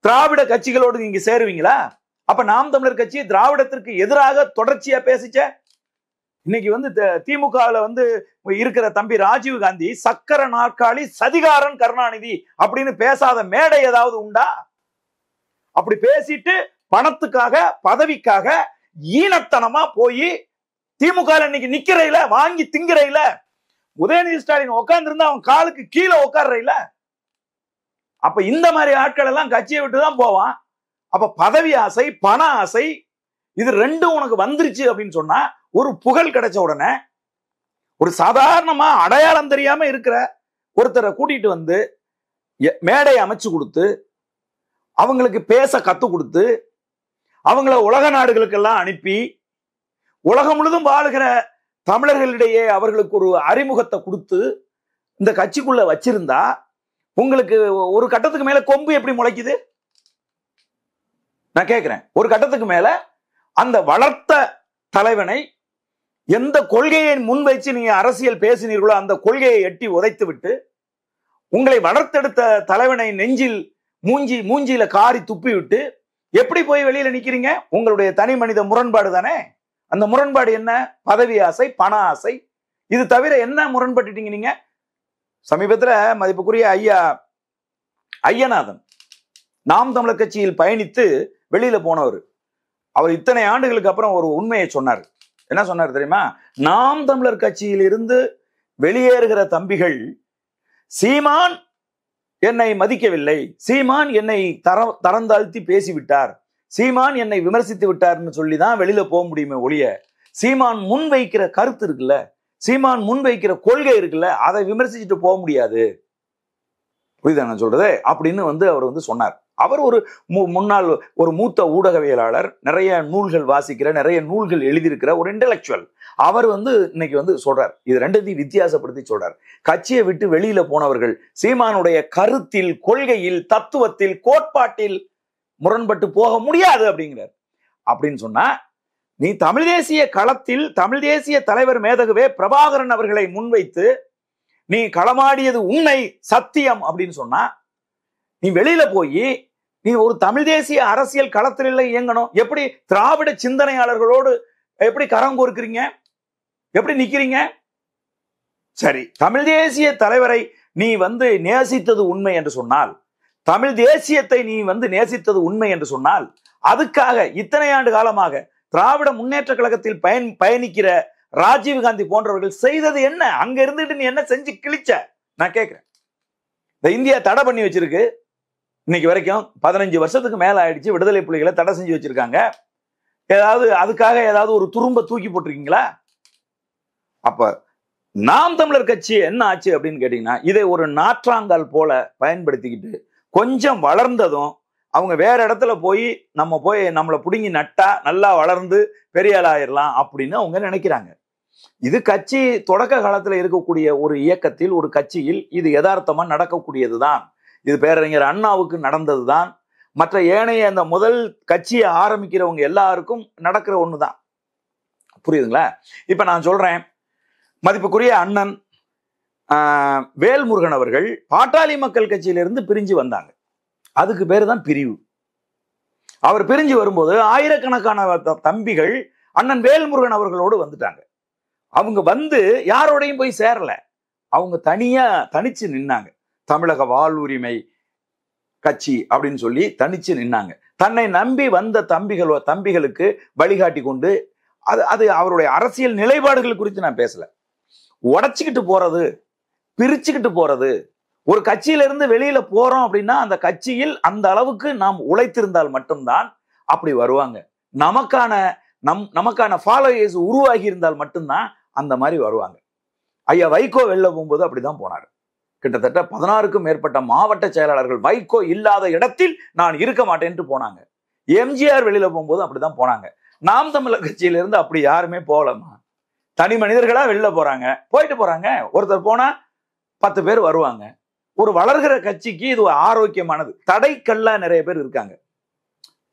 திராவிட கட்சிகளோடு நீங்க சேருவீங்களா? அப்ப நாம் தமிழர் கட்சி திராவிடத்திற்கு எதிராக தொடர்ச்சியா பேசிச்ச. இன்னைக்கு வந்து திமுகவில் வந்து இருக்கிற தம்பி ராஜீவ் காந்தி சக்கர நாற்காலி சதிகாரன் கருணாநிதி அப்படின்னு பேசாத மேடை ஏதாவது உண்டா? அப்படி பேசிட்டு பணத்துக்காக பதவிக்காக ஈனத்தனமா போய் திமுக இன்னைக்கு நிக்கிறையில வாங்கி திங்கிறையில உதயநிதி ஸ்டாலின் உட்கார்ந்து இருந்தா அவன் காலுக்கு கீழே உட்கார்றையில. அப்ப இந்த மாதிரி ஆட்கள் எல்லாம் கட்சியை விட்டுதான் போவான். அப்ப பதவி ஆசை பண ஆசை இது ரெண்டும் உனக்கு வந்துருச்சு அப்படின்னு சொன்னா, ஒரு புகழ் கிடைச்ச உடனே ஒரு சாதாரணமா அடையாளம் தெரியாம இருக்கிற ஒருத்தரை கூட்டிட்டு வந்து மேடை அமைச்சு கொடுத்து அவங்களுக்கு பேச கத்து கொடுத்து அவங்கள உலக நாடுகளுக்கெல்லாம் அனுப்பி உலகம் முழுதும் வாழுகிற தமிழர்களிடையே அவர்களுக்கு ஒரு அறிமுகத்தை கொடுத்து இந்த கட்சிக்குள்ள வச்சிருந்தா உங்களுக்கு ஒரு கட்டத்துக்கு மேல கொம்பு எப்படி முளைக்குது? நான் கேட்கிறேன். ஒரு கட்டத்துக்கு மேல அந்த வளர்த்த தலைவனை எந்த கொள்கையை முன்வைச்சு நீங்க அரசியல் பேசினீர்களோ அந்த கொள்கையை எட்டி உதைத்து விட்டு உங்களை வளர்த்தெடுத்த தலைவனை நெஞ்சில் மூஞ்சியில காரி துப்பி விட்டு எப்படி போய் வெளியில நிக்கிறீங்க? உங்களுடைய தனி மனித முரண்பாடு தானே. அந்த முரண்பாடு என்ன? பதவி ஆசை பண ஆசை. இது தவிர என்ன முரண்பட்டுட்டீங்க நீங்க? சமீபத்துல மதிப்புக்குரிய ஐயநாதன் நாம் தமிழர் கட்சியில் பயணித்து வெளியில போனவர். அவர் இத்தனை ஆண்டுகளுக்கு அப்புறம் ஒரு உண்மையை சொன்னார். என்ன சொன்னார் தெரியுமா? நாம் தமிழர் கட்சியில் இருந்து வெளியேறுகிற தம்பிகள் சீமான் என்னை மதிக்கவில்லை, சீமான் என்னை தரந்தாழ்த்தி பேசிவிட்டார், சீமான் என்னை விமர்சித்து விட்டார்னு சொல்லிதான் வெளியில போக முடியுமே ஒழிய சீமான் முன் வைக்கிற கருத்து இருக்குல்ல, சீமான் முன் வைக்கிற கொள்கை இருக்குல்ல, அதை விமர்சிச்சுட்டு போக முடியாது. புரியுதா நான் சொல்றது? அப்படின்னு வந்து அவர் வந்து சொன்னார். அவர் ஒரு முன்னாள் ஒரு மூத்த ஊடகவியலாளர், நிறைய நூல்கள் வாசிக்கிற, நிறைய நூல்கள் எழுதியிருக்கிற ஒரு இன்டெலெக்சுவல். அவர் இன்னைக்கு சொல்றார், இது ரெண்டையும் வித்தியாசப்படுத்தி சொல்றார். கட்சியை விட்டு வெளியில போனவர்கள் சீமானுடைய கருத்தில், கொள்கையில், தத்துவத்தில், கோட்பாட்டில் முரண்பட்டு போக முடியாது அப்படிங்கிறார். அப்படின்னு சொன்னா நீ தமிழ் தேசிய களத்தில் தமிழ் தேசிய தலைவர் மேதகுவே பிரபாகரன் அவர்களை முன்வைத்து நீ களமாடியது உண்மை, சத்தியம் அப்படின்னு சொன்னா, நீ வெளியில போய் நீ ஒரு தமிழ் தேசிய அரசியல் களத்தில் இயங்கணும். எப்படி திராவிட சிந்தனையாளர்களோடு எப்படி கரம் கோர்க்கிறீங்க, எப்படி நிக்கிறீங்க? சரி, தமிழ் தேசிய தலைவரை நீ நேசித்தது உண்மை என்று சொன்னால், தமிழ் தேசியத்தை நீ நேசித்தது உண்மை என்று சொன்னால், அதுக்காக இத்தனை ஆண்டு காலமாக திராவிட முன்னேற்ற கழகத்தில் பயணிக்கிற ராஜீவ்காந்தி போன்றவர்கள் செய்தது என்ன? அங்க இருந்துட்டு நீ என்ன செஞ்சு கிழிச்ச? நான் கேட்கிறேன். இந்த இந்தியா தடை பண்ணி வச்சிருக்கு, இன்னைக்கு வரைக்கும் 15 வருஷத்துக்கு மேல ஆயிடுச்சு. விடுதலை புலிகளை தடை செஞ்சு வச்சிருக்காங்க. அதுக்காக ஏதாவது ஒரு துரும்ப தூக்கி போட்டிருக்கீங்களா? அப்ப நாம் தமிழர் கட்சி என்ன ஆச்சு அப்படின்னு கேட்டீங்கன்னா, இதை ஒரு நாற்றாங்கால் போல பயன்படுத்திக்கிட்டு கொஞ்சம் வளர்ந்ததும் அவங்க வேற இடத்துல போய் நம்மளை புடுங்கி நட்டா நல்லா வளர்ந்து பெரிய ஆளாயிரலாம் அப்படின்னு அவங்க நினைக்கிறாங்க. இது கட்சி தொடக்க காலத்துல இருக்கக்கூடிய ஒரு இயக்கத்தில், ஒரு கட்சியில் இது யதார்த்தமா நடக்கக்கூடியதுதான். இது பேரறிஞர் அண்ணாவுக்கு நடந்ததுதான். மற்ற ஏனைய அந்த முதல் கட்சியை ஆரம்பிக்கிறவங்க எல்லாருக்கும் நடக்கிற ஒண்ணுதான். புரியுதுங்களா? இப்ப நான் சொல்றேன், மதிப்புக்குரிய அண்ணன் வேல்முருகன் அவர்கள் பாட்டாளி மக்கள் கட்சியிலிருந்து பிரிஞ்சு வந்தாங்க. அதுக்கு பேரு தான் பிரிவு. அவர் பிரிஞ்சு வரும்போது ஆயிரக்கணக்கான தம்பிகள் அண்ணன் வேல்முருகன் அவர்களோடு வந்துட்டாங்க. அவங்க யாரோடையும் போய் சேரல, அவங்க தனிச்சு நின்னாங்க. தமிழக வாழ்வுரிமை கட்சி அப்படின்னு சொல்லி தனிச்சு நின்னாங்க. தன்னை நம்பி வந்த தம்பிகளுக்கு வழிகாட்டி கொண்டு, அது அவருடைய அரசியல் நிலைப்பாடுகள் குறித்து நான் பேசல. உடைச்சுக்கிட்டு போறது, பிரிச்சுக்கிட்டு போறது. ஒரு கட்சியிலிருந்து வெளியில போறோம் அப்படின்னா அந்த கட்சியில் அந்த அளவுக்கு நாம் உழைத்திருந்தால் மட்டும்தான் அப்படி வருவாங்க. நமக்கான ஃபாலோயர்ஸ் உருவாகி இருந்தால் மட்டும்தான் அந்த மாதிரி வருவாங்க. ஐயா வைகோ வெளில போகும்போது அப்படிதான் போனாரு. கிட்டத்தட்ட 16க்கும் மேற்பட்ட மாவட்ட செயலாளர்கள் வைகோ இல்லாத இடத்தில் நான் இருக்க மாட்டேன்ட்டு போனாங்க. எம்ஜிஆர் வெளியில போகும்போது அப்படிதான் போனாங்க. நாம் தமிழர் கட்சியிலிருந்து அப்படி யாருமே போகலமா. தனி மனிதர்களா வெளில போயிட்டு போறாங்க. ஒருத்தர் போனா 10 பேர் வருவாங்க. ஒரு வளர்கிற கட்சிக்கு இது ஆரோக்கியமானது. தடைக்கல்லா நிறைய பேர் இருக்காங்க.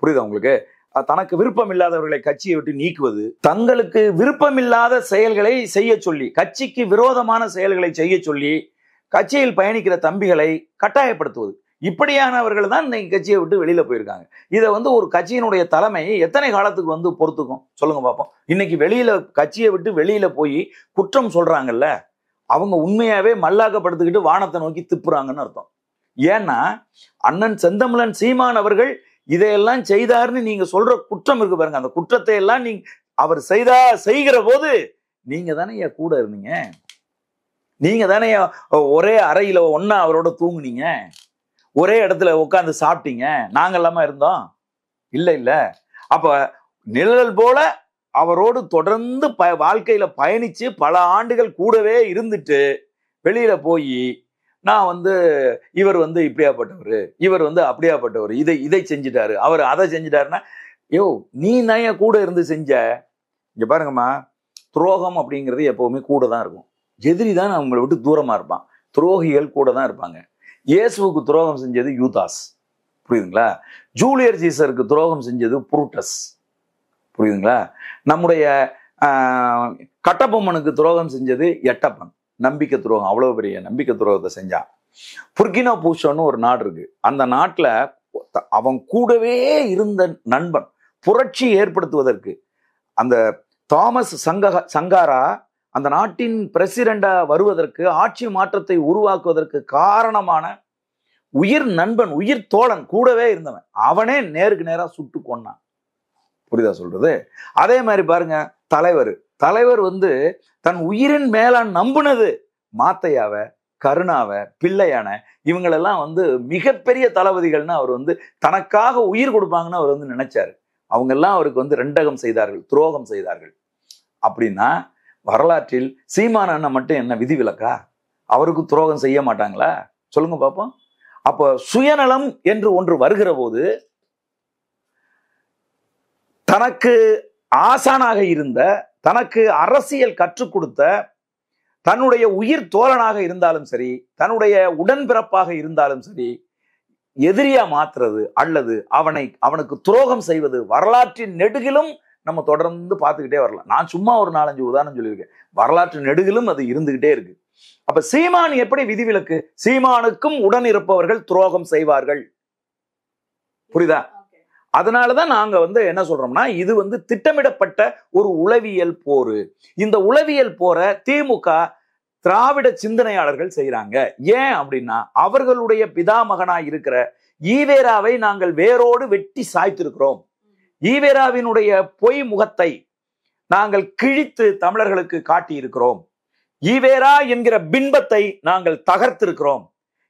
புரியுதா உங்களுக்கு? தனக்கு விருப்பம் இல்லாதவர்களை கட்சியை விட்டு நீக்குவது, தங்களுக்கு விருப்பமில்லாத செயல்களை செய்ய சொல்லி, கட்சிக்கு விரோதமான செயல்களை செய்ய சொல்லி கட்சியில் பயணிக்கிற தம்பிகளை கட்டாயப்படுத்துவது, இப்படியானவர்கள் தான் இன்னைக்கு கட்சியை விட்டு வெளியில போயிருக்காங்க. இதை ஒரு கட்சியினுடைய தலைமை எத்தனை காலத்துக்கு பொறுத்துக்கும் சொல்லுங்க பார்ப்போம். இன்னைக்கு கட்சியை விட்டு வெளியில போய் குற்றம் சொல்றாங்கல்ல, அவங்க உண்மையாவே மல்லாக்கப்படுத்திக்கிட்டு வானத்தை நோக்கி திப்புறாங்கன்னு அர்த்தம். ஏன்னா அண்ணன் செந்தமிழன் சீமான் அவர்கள் இதையெல்லாம் செய்தாருன்னு நீங்க சொல்ற குற்றம் இருக்கு பாருங்க, அந்த குற்றத்தை எல்லாம் அவர் செய்கிற போது நீங்க தானே கூட இருந்தீங்க. நீங்க தானே ஒரே அறையில ஒன்னா அவரோட தூங்குனீங்க, ஒரே இடத்துல உட்காந்து சாப்பிட்டீங்க. நாங்க எல்லாமே இருந்தோம்? இல்ல. அப்ப நிழல் போல அவரோடு தொடர்ந்து வாழ்க்கையில பயணிச்சு பல ஆண்டுகள் கூடவே இருந்துட்டு வெளியில போய் நான் இவர் இப்படியாப்பட்டவர், இவர் அப்படியாப்பட்டவர், இதை செஞ்சுட்டாரு, அவர் அதை செஞ்சுட்டாருன்னா, நீ தான் கூட இருந்து செஞ்ச. இங்க பாருங்கம்மா, துரோகம் அப்படிங்கிறது எப்பவுமே கூட தான் இருக்கும். எதிரி தான் அவங்களை விட்டு தூரமா இருப்பான், துரோகிகள் கூட தான் இருப்பாங்க. இயேசுவுக்கு துரோகம் செஞ்சது யூதாஸ், புரியுதுங்களா? ஜூலியர் சீசருக்கு துரோகம் செஞ்சது புரூட்டஸ், புரியுதுங்களா? நம்முடைய கட்டபொம்மனுக்கு துரோகம் செஞ்சது எட்டப்பன். நம்பிக்கை துரோகம், அவ்வளவு பெரிய நம்பிக்கை துரோகத்தை செஞ்சான். புர்கினா பூசோன்னு ஒரு நாடு இருக்கு. அந்த நாட்டுல அவன் கூடவே இருந்த நண்பன் புரட்சி ஏற்படுத்துவதற்கு, அந்த தாமஸ் சங்காரா அந்த நாட்டின் பிரசிடண்டா வருவதற்கு, ஆட்சி மாற்றத்தை உருவாக்குவதற்கு காரணமான உயிர் நண்பன், உயிர் தோழன், கூடவே இருந்தவன், அவனே நேருக்கு நேரா சுட்டு கொன்னான். புரியுதா சொல்றது? அதே மாதிரி பாருங்க, தலைவர் தன் உயிரின் மேல நம்புனது மாத்தையாவ, கருணாவ, பிள்ளையான, இவங்களெல்லாம் மிகப்பெரிய தளபதிகள்னு அவர் தனக்காக உயிர் கொடுப்பாங்கன்னு அவர் நினைச்சாரு. அவங்க எல்லாம் அவருக்கு ரெண்டகம் செய்தார்கள், துரோகம் செய்தார்கள். அப்படின்னா வரலாற்றில் சீமான் அண்ணன் மட்டும் என்ன விதிவிலக்கா? அவருக்கு துரோகம் செய்ய மாட்டாங்களா? சொல்லுங்க பாப்போம். அப்போ சுயநலம் என்று ஒன்று வருகிற போது தனக்கு ஆசானாக இருந்த, தனக்கு அரசியல் கற்றுக் கொடுத்த, தன்னுடைய உயிர் தோழனாக இருந்தாலும் சரி, தன்னுடைய உடன்பிறப்பாக இருந்தாலும் சரி, எதிரியா மாத்துறது அல்லது அவனுக்கு துரோகம் செய்வது வரலாற்றின் நெடுகிலும் நம்ம தொடர்ந்து பார்த்துக்கிட்டே வரலாம். நான் சும்மா ஒரு 4-5 உதாரணம் சொல்லியிருக்கேன். வரலாற்று நெடுகிலும் அது இருந்துகிட்டே இருக்கு. அப்ப சீமான் எப்படி விதிவிலக்கு? சீமானுக்கும் உடன் இருப்பவர்கள் துரோகம் செய்வார்கள். புரியுதா? அதனாலதான் நாங்க என்ன சொல்றோம்னா, இது திட்டமிடப்பட்ட ஒரு உளவியல் போரு. இந்த உளவியல் போர திமுக திராவிட சிந்தனையாளர்கள் செய்யறாங்க. ஏன் அப்படின்னா, அவர்களுடைய பிதாமகனாய் இருக்கிற ஈவேராவை நாங்கள் வேரோடு வெட்டி சாய்த்திருக்கிறோம். ஈவேராவினுடைய பொய் முகத்தை நாங்கள் கிழித்து தமிழர்களுக்கு காட்டி இருக்கிறோம். ஈவேரா என்கிற பின்பத்தை நாங்கள் தகர்த்திருக்கிறோம்.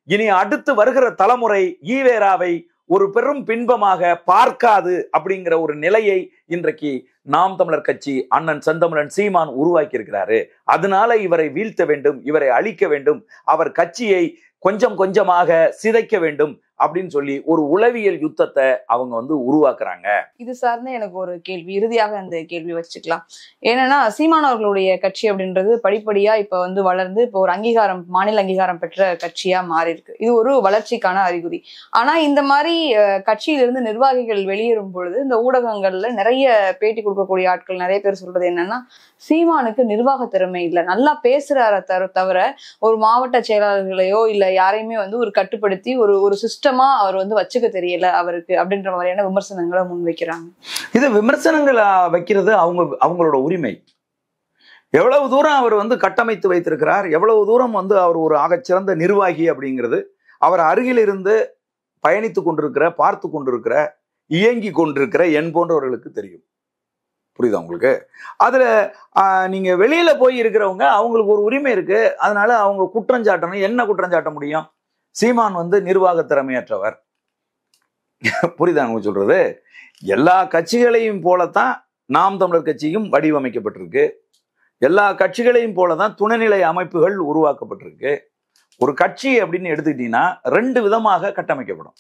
இனி அடுத்து வருகிற தலைமுறை ஈவேராவை ஒரு பெரும் பின்பமாக பார்க்காது அப்படிங்கிற ஒரு நிலையை இன்றைக்கு நாம் தமிழர் கட்சி அண்ணன் செந்தமிழன் சீமான் உருவாக்கி இருக்கிறாரு. அதனால இவரை வீழ்த்த வேண்டும், இவரை அழிக்க வேண்டும், அவர் கட்சியை கொஞ்சம் கொஞ்சமாக சிதைக்க வேண்டும் அப்படின்னு சொல்லி ஒரு உளவியல் யுத்தத்தை அவங்க உருவாக்குறாங்க. இது சார்ந்த எனக்கு ஒரு கேள்வி, இறுதியாக அந்த கேள்வி வச்சுக்கலாம். ஏன்னா சீமான் அவர்களுடைய கட்சி அப்படின்றது படிப்படியா இப்ப வளர்ந்து இப்போ ஒரு அங்கீகாரம், மாநில அங்கீகாரம் பெற்ற கட்சியா மாறி இருக்கு. இது ஒரு வளர்ச்சிக்கான அறிகுறி. ஆனா இந்த மாதிரி கட்சியிலிருந்து நிர்வாகிகள் வெளியேறும் பொழுது இந்த ஊடகங்கள்ல நிறைய பேட்டி கொடுக்கக்கூடிய ஆட்கள் நிறைய பேர் சொல்றது என்னன்னா, சீமானுக்கு நிர்வாக திறமை இல்லை, நல்லா பேசுறார தவிர ஒரு மாவட்ட செயலாளர்களையோ இல்ல யாரையுமே ஒரு கட்டுப்படுத்தி ஒரு சிஸ்டமா அவர் வச்சுக்க தெரியல அவருக்கு அப்படின்ற மாதிரியான விமர்சனங்களை முன்வைக்கிறாங்க. இது விமர்சனங்களை வைக்கிறது அவங்களோட உரிமை. எவ்வளவு தூரம் அவர் கட்டமைத்து வைத்திருக்கிறார், எவ்வளவு தூரம் அவர் ஒரு ஆகச்சிறந்த நிர்வாகி அப்படிங்கிறது அவர் அருகில் இருந்து பயணித்து கொண்டிருக்கிற, பார்த்து கொண்டிருக்கிற, இயங்கி கொண்டிருக்கிற என் போன்றவர்களுக்கு தெரியும். புரியுதா உங்களுக்கு? அதுல நீங்க வெளியில போய் இருக்கிறவங்க அவங்களுக்கு ஒரு உரிமை இருக்கு. அதனால அவங்க குற்றம் சாட்டணும். என்ன குற்றம் சாட்ட முடியும்? சீமான் நிர்வாக திறமையற்றவர். புரியுதா அவங்க சொல்றது? எல்லா கட்சிகளையும் போலத்தான் நாம் தமிழர் கட்சியும் வடிவமைக்கப்பட்டிருக்கு. எல்லா கட்சிகளையும் போலதான் துணைநிலை அமைப்புகள் உருவாக்கப்பட்டிருக்கு. ஒரு கட்சி அப்படின்னு எடுத்துக்கிட்டீங்கன்னா 2 விதமாக கட்டமைக்கப்படும்.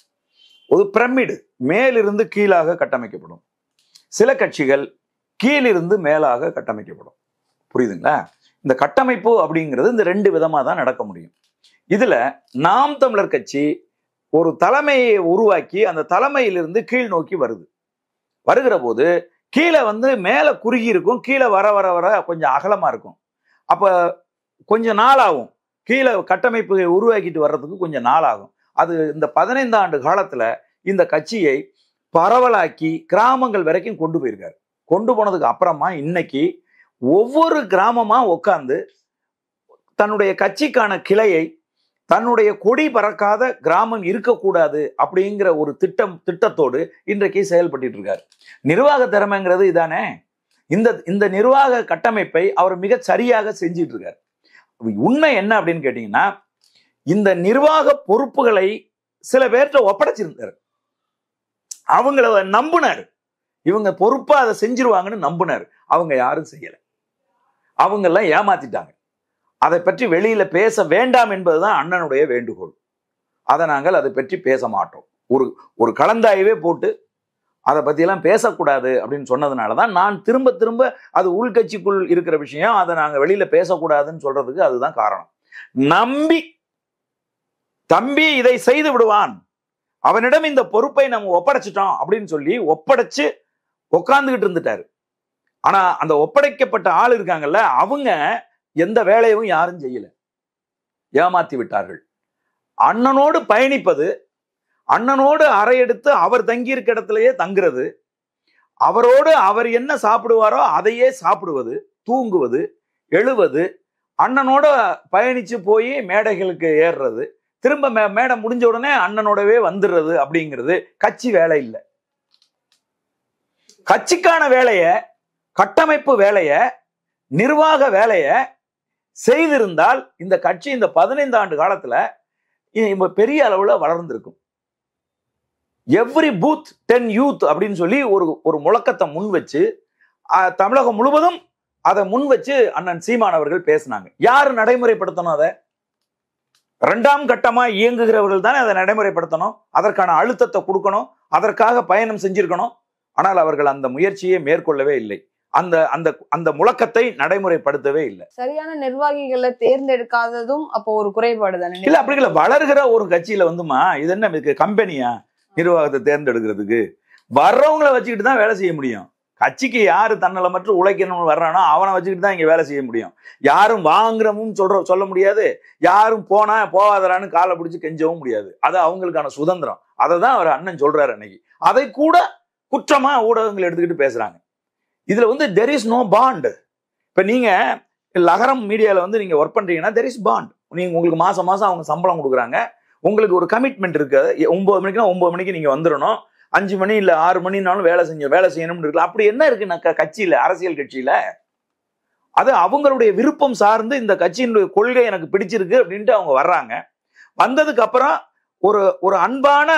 ஒரு பிரமிடு, மேலிருந்து கீழாக கட்டமைக்கப்படும். சில கட்சிகள் கீழிருந்து மேலாக கட்டமைக்கப்படும். புரியுதுங்களா? இந்த கட்டமைப்பு அப்படிங்கிறது இந்த 2 விதமா தான் நடக்க முடியும். இதுல நாம் தமிழர் கட்சி ஒரு தலைமையை உருவாக்கி அந்த தலைமையிலிருந்து கீழ் நோக்கி வருகிற போது கீழே மேல குறுகி இருக்கும், கீழே வர வர வர கொஞ்சம் அகலமா இருக்கும். அப்ப கொஞ்சம் நாள் ஆகும். கீழே கட்டமைப்பு உருவாக்கிட்டு வர்றதுக்கு கொஞ்சம் நாள் ஆகும். அது இந்த 15 ஆண்டு காலத்துல இந்த கட்சியை பரவலாக்கி கிராமங்கள் வரைக்கும் கொண்டு போயிருக்காரு. கொண்டு போனதுக்கு அப்புறமா இன்னைக்கு ஒவ்வொரு கிராமமா உட்கார்ந்து தன்னுடைய கட்சிக்கான கிளையை, தன்னுடைய கொடி பறக்காத கிராமம் இருக்கக்கூடாது அப்படிங்கிற ஒரு திட்டத்தோடு இன்றைக்கு செயல்பட்டு இருக்காரு. நிர்வாக திறமைங்கிறது இதானே. இந்த நிர்வாக கட்டமைப்பை அவர் மிக சரியாக செஞ்சிட்டு இருக்காரு. உண்மை என்ன அப்படின்னு கேட்டீங்கன்னா, இந்த நிர்வாக பொறுப்புகளை சில பேர்கிட்ட ஒப்படைச்சிருந்தாரு. அவங்கள நம்புனாரு, இவங்க பொறுப்பா அதை செஞ்சிருவாங்கன்னு நம்புனாரு. அவங்க யாரும் செய்யல. அவங்க எல்லாம் ஏமாத்திட்டாங்க. அதை பற்றி வெளியில பேச வேண்டாம் என்பதுதான் அண்ணனுடைய வேண்டுகோள். அதை பற்றி பேச மாட்டோம். ஒரு கலந்தாய்வே போட்டு அதை பத்தியெல்லாம் பேசக்கூடாது அப்படின்னு சொன்னதுனாலதான் நான் திரும்ப திரும்ப அது உள்கட்சிக்குள் இருக்கிற விஷயம், அதை நாங்க வெளியில பேசக்கூடாதுன்னு சொல்றதுக்கு அதுதான் காரணம். நம்பி தம்பி இதை செய்து விடுவான், அவனிடம் இந்த பொறுப்பை நம்ம ஒப்படைச்சிட்டோம் அப்படின்னு சொல்லி ஒப்படைச்சு உட்கார்ந்துகிட்டு இருந்துட்டாரு. ஆனா அந்த ஒப்படைக்கப்பட்ட ஆள் இருக்காங்கல்ல, அவங்க எந்த வேலையும் யாரும் செய்யல, ஏமாத்தி விட்டார்கள். அண்ணனோடு பயணிப்பது, அண்ணனோடு அறையெடுத்து அவர் தங்கி இருக்க இடத்திலேயே தங்குறது, அவரோடு அவர் என்ன சாப்பிடுவாரோ அதையே சாப்பிடுவது, தூங்குவது, எழுவது, அண்ணனோட பயணிச்சு போய் மேடைகளுக்கு ஏறுறது, திரும்ப மேடை முடிஞ்ச உடனே அண்ணனோடவே வந்துடுறது அப்படிங்கிறது கட்சி வேலை இல்லை. கட்சிக்கான வேலைய, கட்டமைப்பு வேலைய, நிர்வாக வேலைய செய்திருந்தால் இந்த கட்சி இந்த 15 ஆண்டு காலத்துல பெரிய அளவுல வளர்ந்திருக்கும். எவ்ரி பூத் 10 யூத் அப்படின்னு சொல்லி ஒரு முழக்கத்தை முன் வச்சு தமிழகம் முழுவதும் அதை முன் வச்சு அண்ணன் சீமான் அவர்கள் பேசினாங்க. யாரு நடைமுறைப்படுத்தணும்? அதை இரண்டாம் கட்டமா இயங்குகிறவர்கள் தானே அதை நடைமுறைப்படுத்தணும், அதற்கான அழுத்தத்தை கொடுக்கணும், அதற்காக பயணம் செஞ்சிருக்கணும். ஆனால் அவர்கள் அந்த முயற்சியை மேற்கொள்ளவே இல்லை, அந்த அந்த அந்த முழக்கத்தை நடைமுறைப்படுத்தவே இல்லை. சரியான நிர்வாகிகளை தேர்ந்தெடுக்காததும் அப்போ ஒரு குறைபாடு தானே? இல்ல அப்படி இல்ல, வளர்கிற ஒரு கட்சியில வந்துமா இது என்ன கம்பெனியா நிர்வாகத்தை தேர்ந்தெடுக்கிறதுக்கு? வர்றவங்களை வச்சுக்கிட்டு தான் வேலை செய்ய முடியும். கட்சிக்கு யாரு தன்னலமற்று உழைக்கணும்னு வர்றானோ அவனை வச்சுக்கிட்டு தான் இங்க வேலை செய்ய முடியும். யாரும் வாங்குறமும் சொல்ல முடியாது, யாரும் போனா போவாதரான்னு காலை பிடிச்சி கெஞ்சவும் முடியாது. அது அவங்களுக்கான சுதந்திரம். அதை தான் அவர் அண்ணன் சொல்றாரு அன்னைக்கு. அதை கூட குற்றமா ஊடகங்கள் எடுத்துக்கிட்டு பேசுறாங்க. இதுல வந்து தெர் இஸ் நோ பாண்ட். இப்ப நீங்க லகரம் மீடியால வந்து நீங்க ஒர்க் பண்றீங்கன்னா தெர் இஸ் பாண்ட். நீங்க உங்களுக்கு மாசம் மாசம் அவங்க சம்பளம் கொடுக்குறாங்க, உங்களுக்கு ஒரு கமிட்மெண்ட் இருக்கு. 9 மணிக்குனா 9 மணிக்கு நீங்க வந்துடணும், 5 மணி இல்ல 6 மணினாலும் வேலை செய்யணும்னு இருக்குல்ல. அப்படி என்ன இருக்கு கட்சியில, அரசியல் கட்சியில? அது அவங்களுடைய விருப்பம் சார்ந்து இந்த கட்சியினுடைய கொள்கை எனக்கு பிடிச்சிருக்கு அப்படின்ட்டு அவங்க வர்றாங்க. வந்ததுக்கு அப்புறம் ஒரு அன்பான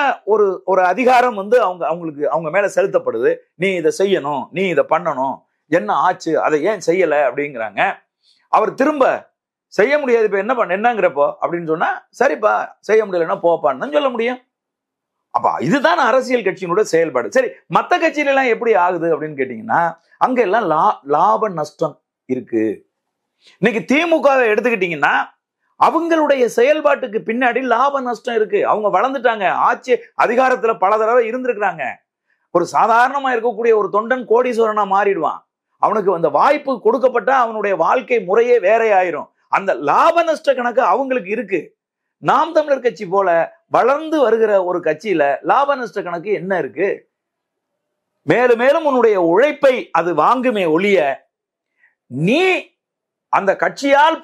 ஒரு அதிகாரம் வந்து அவங்களுக்கு அவங்க மேல செலுத்தப்படுது. நீ இதை செய்யணும், நீ இதை பண்ணணும், என்ன ஆச்சு, அதை ஏன் செய்யல அப்படிங்கிறாங்க. அவர் திரும்ப செய்ய முடியாது, இப்ப என்னங்கிறப்போ அப்படின்னு சொன்னா சரிப்பா செய்ய முடியலன்னா போப்பான்னு சொல்ல முடியும். அப்ப இதுதான் அரசியல் கட்சியினுடைய செயல்பாடு. சரி, மற்ற கட்சியில எல்லாம் எப்படி ஆகுது அப்படின்னு கேட்டீங்கன்னா அங்க எல்லாம் லாப நஷ்டம் இருக்கு. இன்னைக்கு திமுக எடுத்துக்கிட்டீங்கன்னா அவங்களுடைய செயல்பாட்டுக்கு பின்னாடி லாப நஷ்டம் இருக்கு. அவங்க வளர்ந்துட்டாங்க, ஆட்சி அதிகாரத்துல பல தடவை இருந்திருக்கிறாங்க. ஒரு சாதாரணமா இருக்கக்கூடிய ஒரு தொண்டன் கோடீஸ்வரனா மாறிடுவான். அவனுக்கு அந்த வாய்ப்பு கொடுக்கப்பட்டா அவனுடைய வாழ்க்கை முறையே வேற ஆயிரும். அந்த லாப நஷ்ட கணக்கு அவங்களுக்கு இருக்கு. நாம் தமிழர் கட்சி போல வளர்ந்து வருகிற ஒரு கட்சியில லாப நஷ்ட கணக்கு என்ன இருக்கு? மேலும் மேலும் உன்னுடைய உழைப்பை அது வாங்குமே ஒழிய நீ அந்த கட்சியால்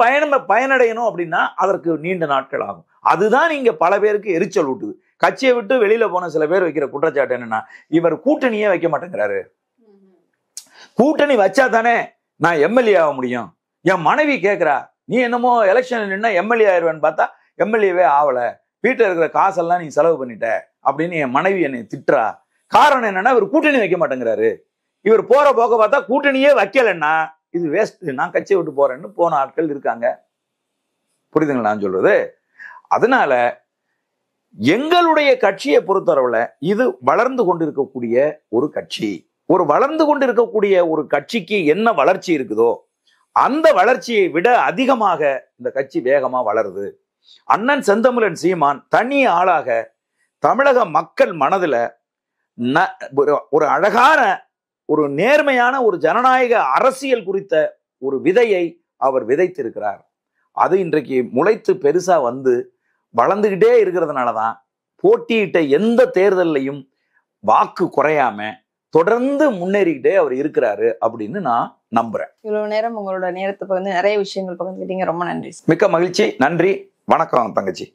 பயனடையணும் அப்படின்னா அதற்கு நீண்ட நாட்கள் ஆகும். அதுதான் இங்க பல பேருக்கு எரிச்சல் ஊட்டுது. கட்சியை விட்டு வெளியில போன சில பேர் வைக்கிற குற்றச்சாட்டு என்னன்னா, இவர் கூட்டணியே வைக்க மாட்டேங்கிறாரு. கூட்டணி வச்சா தானே நான் எம்எல்ஏ ஆக முடியும். என் மனைவி கேட்கிறா, நீ என்னமோ எலெக்ஷன் நின்னா எம்எல்ஏ ஆயிடுவேன்னு பார்த்தா எம்எல்ஏவே ஆகல, வீட்டுல இருக்கிற காசெல்லாம் நீ செலவு பண்ணிட்ட அப்படின்னு என் மனைவி என்னை திட்டுறா. காரணம் என்னன்னா இவர் கூட்டணி வைக்க மாட்டேங்கிறாரு. இவர் போற போக்க பார்த்தா கூட்டணியே வைக்கலன்னா இது வேஸ்ட், நான் கட்சியை விட்டு போறேன்னு போன ஆட்கள் இருக்காங்க. புரியுதுங்களா நான் சொல்றது? அதனால எங்களுடைய கட்சியை பொறுத்தளவுல இது வளர்ந்து கொண்டிருக்கக்கூடிய ஒரு கட்சி. ஒரு வளர்ந்து கொண்டிருக்கக்கூடிய ஒரு கட்சிக்கு என்ன வளர்ச்சி இருக்குதோ அந்த வளர்ச்சியை விட அதிகமாக இந்த கட்சி வேகமா வளருது. அண்ணன் செந்தமிழன் சீமான் தனி ஆளாக தமிழக மக்கள் மனதுல ஒரு அழகான ஒரு நேர்மையான ஒரு ஜனநாயக அரசியல் குறித்த ஒரு விதையை அவர் விதைத்திருக்கிறார். அது இன்றைக்கு முளைத்து பெருசா வந்து வளர்ந்துகிட்டே இருக்கிறதுனாலதான் போட்டியிட்ட எந்த தேர்தலையும் வாக்கு குறையாம தொடர்ந்து முன்னேறிக்கிட்டே அவர் இருக்கிறாரு அப்படின்னு நான் நம்புறேன். இவ்வளவு நேரம் உங்களோட நேரத்தை பகிர்ந்து நிறைய விஷயங்கள் பகிர்ந்துக்கிட்டீங்க, ரொம்ப நன்றி. மிக்க மகிழ்ச்சி, நன்றி, வணக்கம் தங்கச்சி.